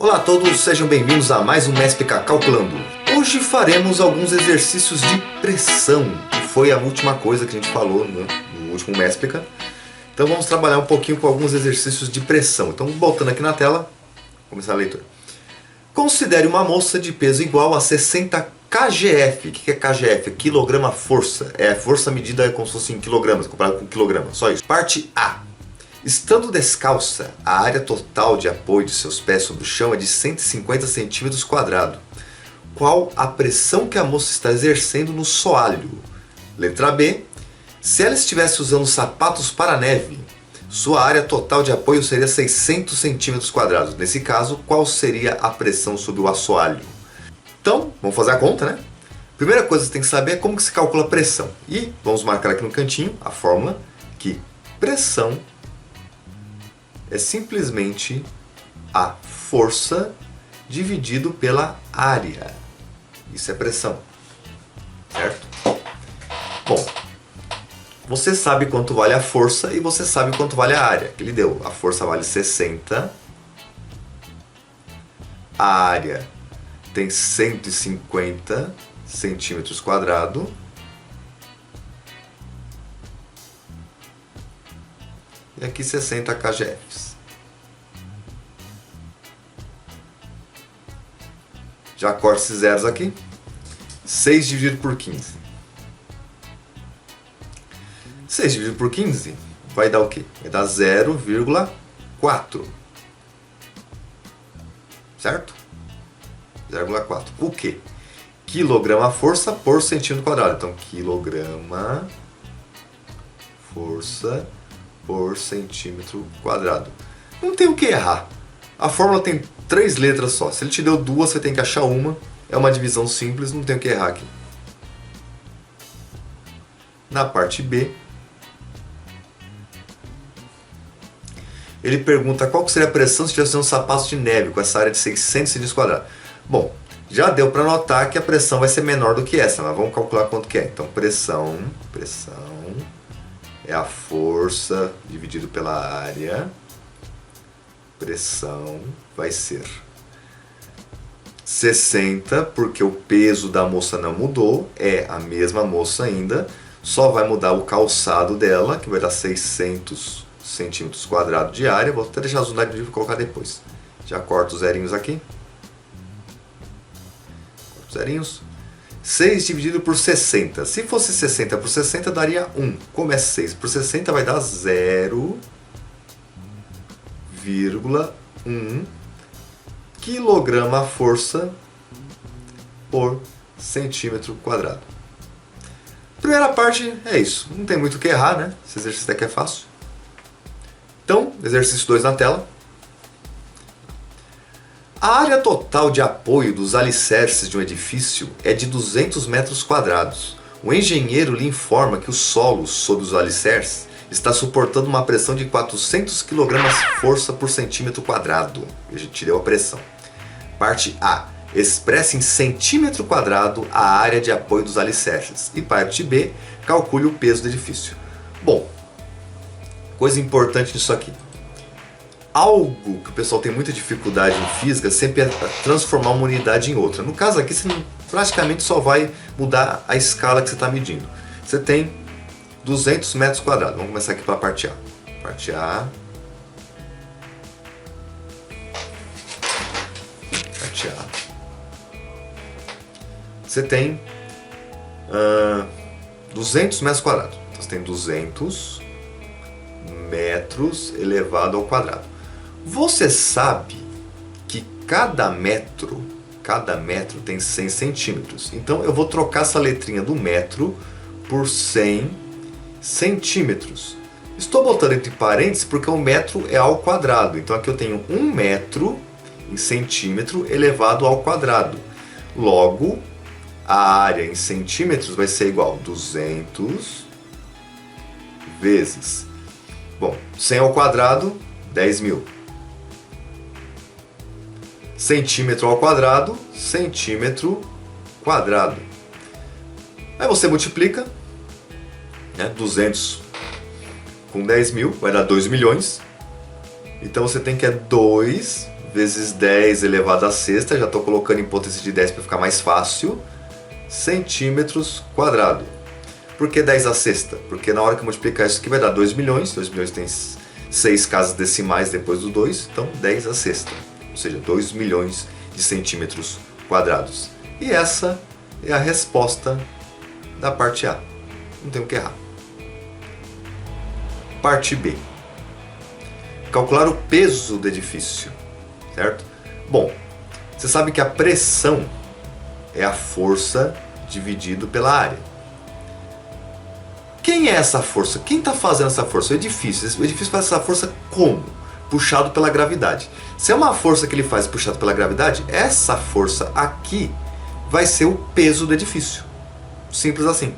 Olá a todos, sejam bem-vindos a mais um MESPK Calculando. Hoje faremos alguns exercícios de pressão, que foi a última coisa que a gente falou no último MESPK. Então vamos trabalhar um pouquinho com alguns exercícios de pressão. Então voltando aqui na tela, começar a leitura. Considere uma moça de peso igual a 60 kgf. O que é kgf? Quilograma-força. É força medida como se fosse em quilogramas, comparado com quilograma. Só isso. Parte A. Estando descalça, a área total de apoio de seus pés sobre o chão é de 150 cm². Qual a pressão que a moça está exercendo no soalho? Letra B. Se ela estivesse usando sapatos para neve, sua área total de apoio seria 600 cm². Nesse caso, qual seria a pressão sobre o assoalho? Então, vamos fazer a conta, né? Primeira coisa que você tem que saber é como que se calcula a pressão. E vamos marcar aqui no cantinho a fórmula que pressão é simplesmente a força dividido pela área. Isso é pressão, certo? Bom, você sabe quanto vale a força e você sabe quanto vale a área que ele deu. A força vale 60, a área tem 150 cm². E aqui 60 kgfs. Já corto esses zeros aqui. 6 dividido por 15. 6 dividido por 15 vai dar o quê? Vai dar 0,4. Certo? 0,4. O quê? Quilograma força por centímetro quadrado. Então, quilograma força por centímetro². Não tem o que errar. A fórmula tem 3 letras só. Se ele te deu 2, você tem que achar uma. É uma divisão simples, não tem o que errar aqui. Na parte B, ele pergunta qual seria a pressão se tivesse um sapato de neve com essa área de 600 cm². Bom, já deu para notar que a pressão vai ser menor do que essa, mas vamos calcular quanto que é. Então, pressão é a força dividido pela área. Pressão vai ser 60, porque o peso da moça não mudou, é a mesma moça ainda, só vai mudar o calçado dela, que vai dar 600 cm² de área. Vou até deixar as unidades de medida e colocar depois. Já corto os zerinhos aqui. Corto os zerinhos. 6 dividido por 60. Se fosse 60 por 60, daria 1. Como é 6 por 60, vai dar 0,1 quilograma-força por centímetro². Primeira parte é isso. Não tem muito o que errar, né? Esse exercício aqui é fácil. Então, exercício 2 na tela. A área total de apoio dos alicerces de um edifício é de 200 m². O engenheiro lhe informa que o solo sob os alicerces está suportando uma pressão de 400 kg força por centímetro². Eu já tirei a pressão. Parte A. Expresse em centímetro² a área de apoio dos alicerces. E parte B. Calcule o peso do edifício. Bom, coisa importante disso aqui. Algo que o pessoal tem muita dificuldade em física sempre é transformar uma unidade em outra. No caso aqui, você praticamente só vai mudar a escala que você está medindo. Você tem 200 m². Vamos começar aqui pela parte A. Parte A. Parte A. Você tem 200 m². Então você tem 200 metros elevado ao quadrado. Você sabe que cada metro tem 100 centímetros. Então eu vou trocar essa letrinha do metro por 100 centímetros. Estou botando entre parênteses porque o metro é ao quadrado. Então aqui eu tenho 1 metro em centímetro elevado ao quadrado. Logo, a área em centímetros vai ser igual a 200 vezes... Bom, 100 ao quadrado, 10.000. Centímetro ao quadrado, centímetro quadrado. Aí você multiplica, né, 200 com 10.000, vai dar 2 milhões. Então você tem que 2 vezes 10 elevado à sexta, já estou colocando em potência de 10 para ficar mais fácil, centímetros quadrados. Por que 10 à sexta? Porque na hora que eu multiplicar isso aqui vai dar 2 milhões, 2 milhões tem 6 casas decimais depois do 2, então 10 à sexta, ou seja, 2 milhões de centímetros quadrados. E essa é a resposta da parte A, não tem o que errar. Parte B. Calcular o peso do edifício, certo? Bom, você sabe que a pressão é a força dividido pela área. Quem é essa força? Quem está fazendo essa força? O edifício. O edifício faz essa força como? Puxado pela gravidade. Se é uma força que ele faz puxado pela gravidade, essa força aqui vai ser o peso do edifício. Simples assim.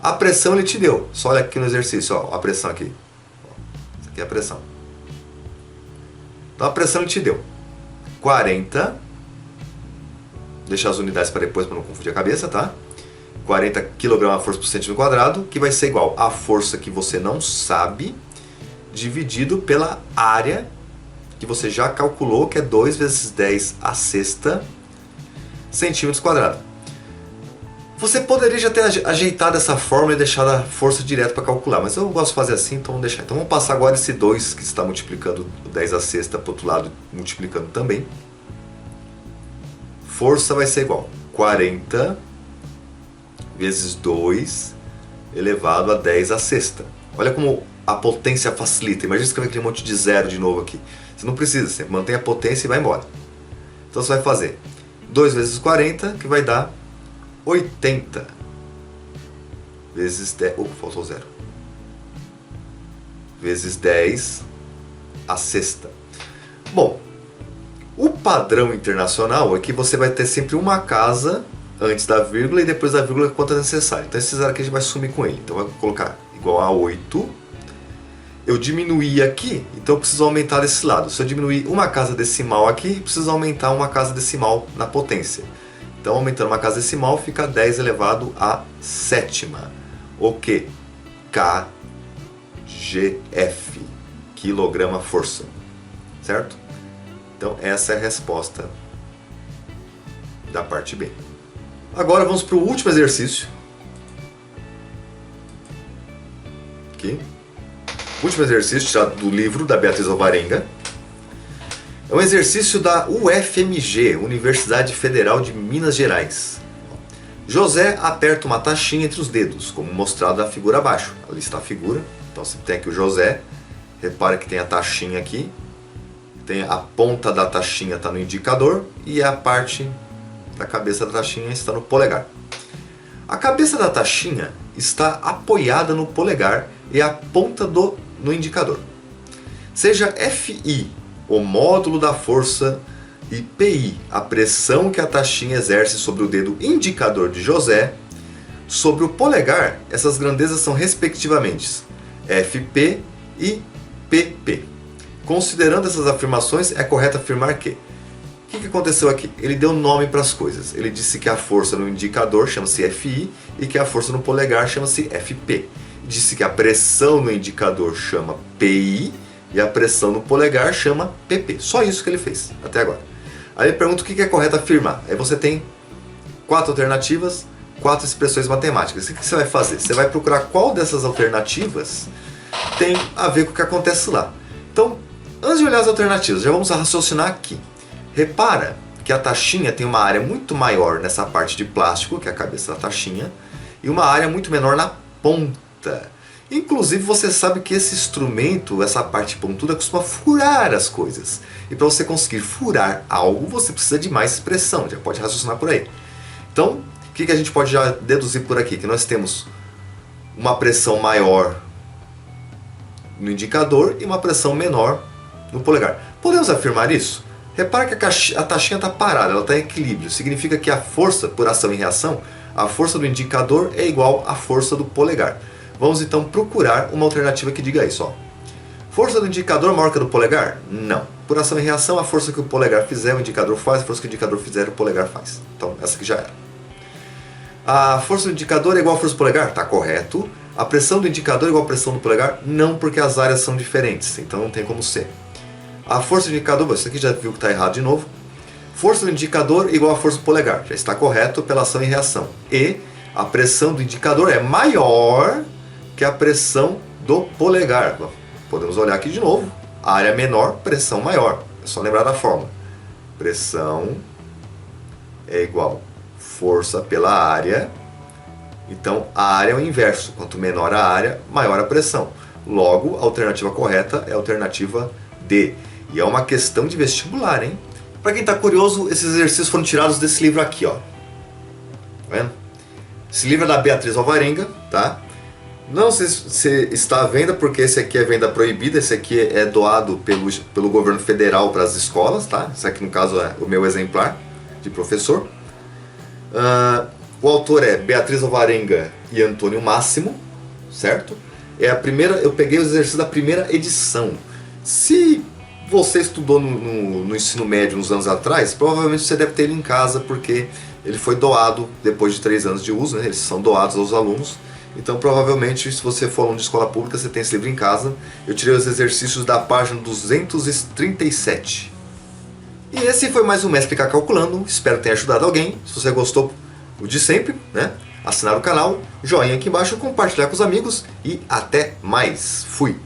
A pressão ele te deu. Só olha aqui no exercício, ó, a pressão aqui. Isso aqui é a pressão. Então a pressão ele te deu 40. Deixa as unidades para depois para não confundir a cabeça, tá? 40 kg força por centímetro quadrado, que vai ser igual à força que você não sabe, dividido pela área que você já calculou, que é 2 vezes 10 à sexta centímetros quadrados. Você poderia já ter ajeitado essa fórmula e deixado a força direto para calcular, mas eu gosto de fazer assim, então vamos deixar. Então vamos passar agora esse 2 que está multiplicando o 10 à sexta para o outro lado, multiplicando também. Força vai ser igual a 40 vezes 2 elevado a 10 à sexta. Olha como a potência facilita. Imagina escrever aquele monte de zero de novo aqui. Você não precisa, você mantém a potência e vai embora. Então você vai fazer 2 vezes 40, que vai dar 80 vezes 10. Faltou zero. Vezes 10 à sexta. Bom, o padrão internacional é que você vai ter sempre uma casa antes da vírgula e depois da vírgula quanto é necessário. Então esse zero aqui a gente vai sumir com ele. Então vai colocar igual a 8. Eu diminuí aqui, então eu preciso aumentar desse lado. Se eu diminuir uma casa decimal aqui, eu preciso aumentar uma casa decimal na potência. Então aumentando uma casa decimal fica 10 elevado à sétima. O que? kgf, quilograma força. Certo? Então essa é a resposta da parte B. Agora vamos para o último exercício. Aqui. Último exercício tirado do livro da Beatriz Alvarenga. É um exercício da UFMG, Universidade Federal de Minas Gerais. José aperta uma taxinha entre os dedos, como mostrado na figura abaixo. Ali está a figura. Então você tem aqui o José. Repara que tem a taxinha aqui. Tem a ponta da taxinha está no indicador e a parte da cabeça da taxinha está no polegar. A cabeça da taxinha está apoiada no polegar e a ponta no indicador. Seja Fi o módulo da força e Pi a pressão que a taxinha exerce sobre o dedo indicador de José, sobre o polegar essas grandezas são respectivamente Fp e Pp. Considerando essas afirmações, é correto afirmar que... O que aconteceu aqui? Ele deu nome para as coisas. Ele disse que a força no indicador chama-se Fi e que a força no polegar chama-se Fp. Disse que a pressão no indicador chama Pi e a pressão no polegar chama Pp. Só isso que ele fez até agora. Aí ele pergunta o que é correto afirmar. Aí você tem 4 alternativas, 4 expressões matemáticas. O que você vai fazer? Você vai procurar qual dessas alternativas tem a ver com o que acontece lá. Então, antes de olhar as alternativas, já vamos raciocinar aqui. Repara que a taxinha tem uma área muito maior nessa parte de plástico, que é a cabeça da taxinha, e uma área muito menor na ponta. Inclusive você sabe que esse instrumento, essa parte pontuda, costuma furar as coisas. E para você conseguir furar algo, você precisa de mais pressão, já pode raciocinar por aí. Então, o que a gente pode já deduzir por aqui? Que nós temos uma pressão maior no indicador e uma pressão menor no polegar. Podemos afirmar isso? Repara que a taxinha está parada, ela está em equilíbrio. Significa que a força por ação e reação, a força do indicador é igual à força do polegar. Vamos então procurar uma alternativa que diga isso. Ó. Força do indicador maior que a do polegar? Não. Por ação e reação, a força que o polegar fizer, o indicador faz. A força que o indicador fizer, o polegar faz. Então, essa aqui já era. A força do indicador é igual à força do polegar? Está correto. A pressão do indicador é igual à pressão do polegar? Não, porque as áreas são diferentes. Então, não tem como ser. A força do indicador, você aqui já viu que está errado de novo. Força do indicador igual a força do polegar, já está correto pela ação e reação. E a pressão do indicador é maior que a pressão do polegar. Podemos olhar aqui de novo. Área menor, pressão maior. É só lembrar da fórmula. Pressão é igual força pela área. Então a área é o inverso. Quanto menor a área, maior a pressão. Logo, a alternativa correta é a alternativa D. E é uma questão de vestibular, hein? Para quem está curioso, esses exercícios foram tirados desse livro aqui, ó. Tá vendo? Esse livro é da Beatriz Alvarenga, tá? Não sei se está à venda, porque esse aqui é venda proibida. Esse aqui é doado pelo governo federal para as escolas, tá? Esse aqui, no caso, é o meu exemplar de professor. O autor é Beatriz Alvarenga e Antônio Máximo, certo? É a primeira, eu peguei os exercícios da primeira edição. Se você estudou no ensino médio uns anos atrás, provavelmente você deve ter ele em casa, porque ele foi doado depois de 3 anos de uso, né? Eles são doados aos alunos. Então provavelmente, se você for aluno de escola pública, você tem esse livro em casa. Eu tirei os exercícios da página 237. E esse foi mais um Mestre PK Calculando. Espero que tenha ajudado alguém. Se você gostou, o de sempre, né? Assinar o canal, joinha aqui embaixo, compartilhar com os amigos e até mais. Fui!